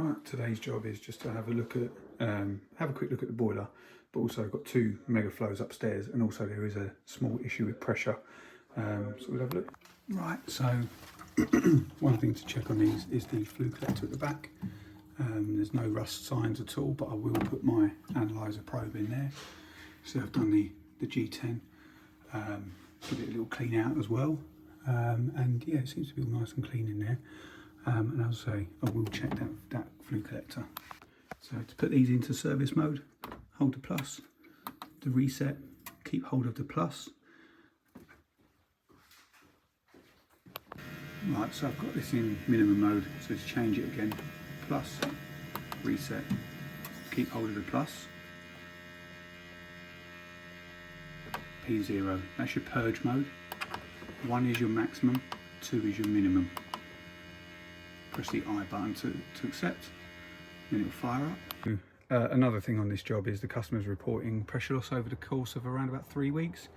Right, today's job is just to have a look at, have a quick look at the boiler, but also I've got two mega flows upstairs, and also there is a small issue with pressure. So we'll have a look. Right, so one thing to check on these is the flue collector at the back. There's no rust signs at all, but I will put my analyzer probe in there. So I've done the G10, give it a little clean out as well, and yeah, it seems to be all nice and clean in there. And as I say, I will check that flue collector. So to put these into service mode, hold the plus, the reset, keep hold of the plus. Right, so I've got this in minimum mode, so let's change it again. Plus, reset, keep hold of the plus. P0, that's your purge mode. 1 is your maximum, 2 is your minimum. Press the I button to accept, then it'll fire up. Another thing on this job is the customer's reporting pressure loss over the course of around about 3 weeks.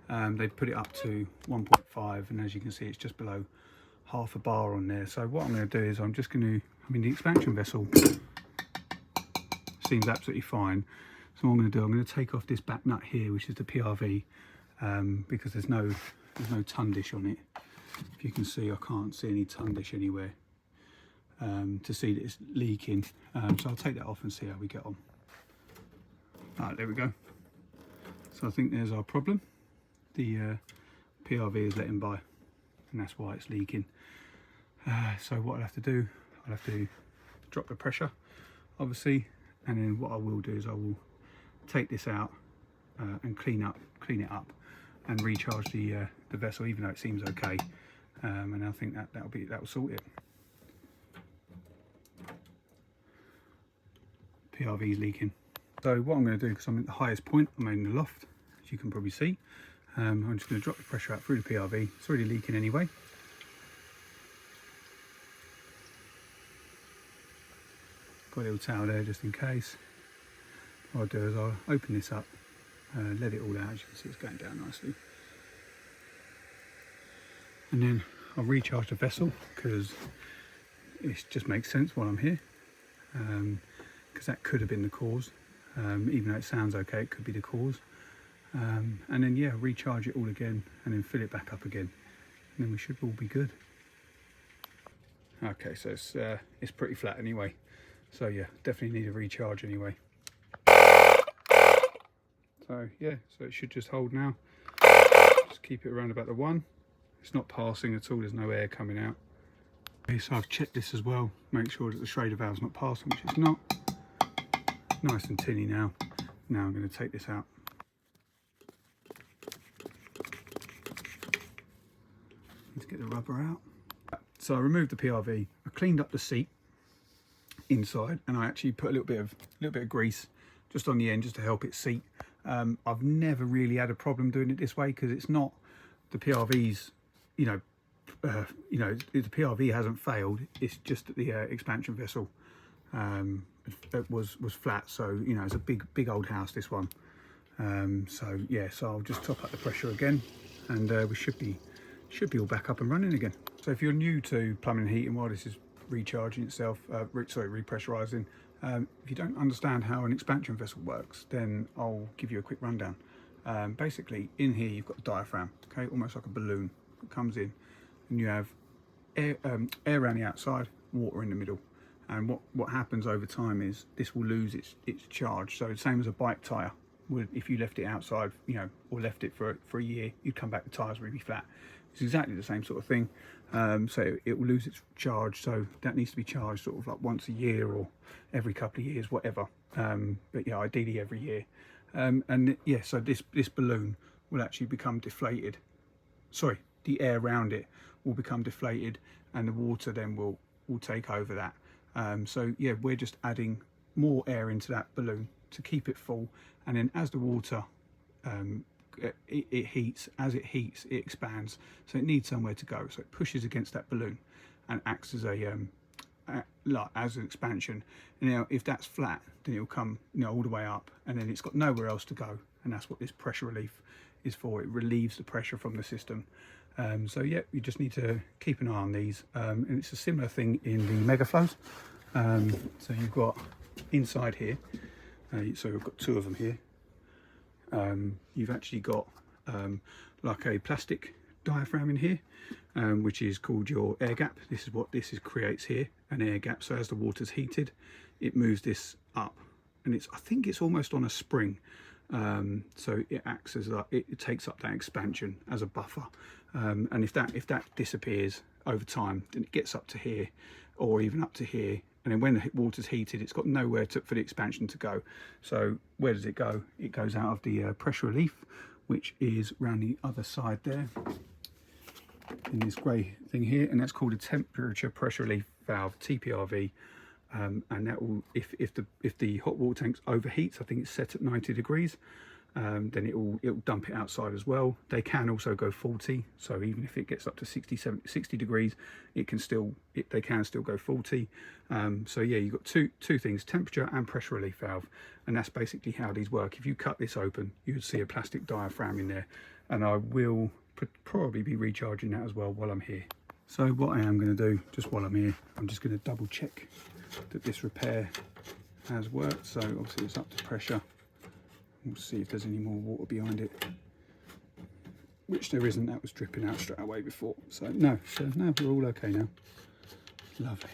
They've put it up to 1.5, and as you can see, it's just below half a bar on there. So what I'm going to do is I'm just going to, the expansion vessel seems absolutely fine. So what I'm going to do, I'm going to take off this back nut here, which is the PRV, because there's no tundish on it. If you can see, I can't see any tundish anywhere. To see that it's leaking, so I'll take that off and see how we get on. Right, there we go. So I think there's our problem. The PRV is letting by, and that's why it's leaking. So what I'll have to do, I'll have to drop the pressure, obviously, and then what I will do is I will take this out and clean it up, and recharge the vessel, even though it seems okay. And I think that'll sort it. PRV is leaking. So what I'm going to do, because I'm at the highest point, I'm in the loft, as you can probably see, I'm just going to drop the pressure out through the PRV. It's already leaking anyway. Got a little towel there just in case. What I'll do is I'll open this up, let it all out. As you can see, it's going down nicely. And then I'll recharge the vessel, because it just makes sense while I'm here. Because that could have been the cause, even though it sounds okay, it could be the cause. And then yeah, recharge it all again, and then fill it back up again, and then we should all be good. Okay, so it's pretty flat anyway, so yeah, definitely need a recharge anyway. So yeah, so it should just hold now. Just keep it around about the 1. It's not passing at all, there's no air coming out. Okay, so I've checked this as well, make sure that the Schrader valve's not passing, which it's not. Nice and tinny now. Now I'm going to take this out. Let's get the rubber out. So I removed the PRV. I cleaned up the seat inside, and I actually put a little bit of grease just on the end, just to help it seat. I've never really had a problem doing it this way, because it's not the PRV's. The PRV hasn't failed. It's just that the expansion vessel it was flat, so it's a big old house, this one. So yeah, so I'll just top up the pressure again, and we should be all back up and running again. So if you're new to plumbing and heating while this is recharging itself, repressurizing, if you don't understand how an expansion vessel works, then I'll give you a quick rundown. Basically, in here you've got a diaphragm, okay, almost like a balloon that comes in, and you have air around the outside, water in the middle. And what happens over time is this will lose its charge. So the same as a bike tyre would, if you left it outside, or left it for a year, you'd come back, the tyres would be flat. It's exactly the same sort of thing. So it will lose its charge, so that needs to be charged sort of like once a year or every couple of years, whatever. But yeah, ideally every year. And yeah, so this balloon will actually become deflated. Sorry, the air around it will become deflated, and the water then will take over that. So yeah, we're just adding more air into that balloon to keep it full, and then as the water it heats, as it heats it expands, so it needs somewhere to go, so it pushes against that balloon and acts as as an expansion. And now if that's flat, then it'll come all the way up, and then it's got nowhere else to go, and that's what this pressure relief is for. It relieves the pressure from the system. So yeah, you just need to keep an eye on these, and it's a similar thing in the mega flows. So you've got inside here, so we've got two of them here. You've actually got like a plastic diaphragm in here, which is called your air gap. This is what creates here, an air gap. So as the water's heated, it moves this up, and I think it's almost on a spring. So it acts as it takes up that expansion as a buffer, and if that disappears over time, then it gets up to here, or even up to here. And then when the water's heated, it's got nowhere for the expansion to go. So where does it go? It goes out of the pressure relief, which is around the other side there, in this grey thing here, and that's called a temperature pressure relief valve, TPRV. And that will, if the hot water tank overheats, I think it's set at 90 degrees, then it'll dump it outside as well. They can also go faulty, so even if it gets up to 60 degrees, they can still go faulty. So yeah, you've got two things, temperature and pressure relief valve, and that's basically how these work. If you cut this open, you would see a plastic diaphragm in there, and I will probably be recharging that as well while I'm here. So what I am going to do, just while I'm here, I'm just going to double check that this repair has worked. So obviously it's up to pressure. We'll see if there's any more water behind it, which there isn't. That was dripping out straight away before. So no, we're all okay now. Lovely.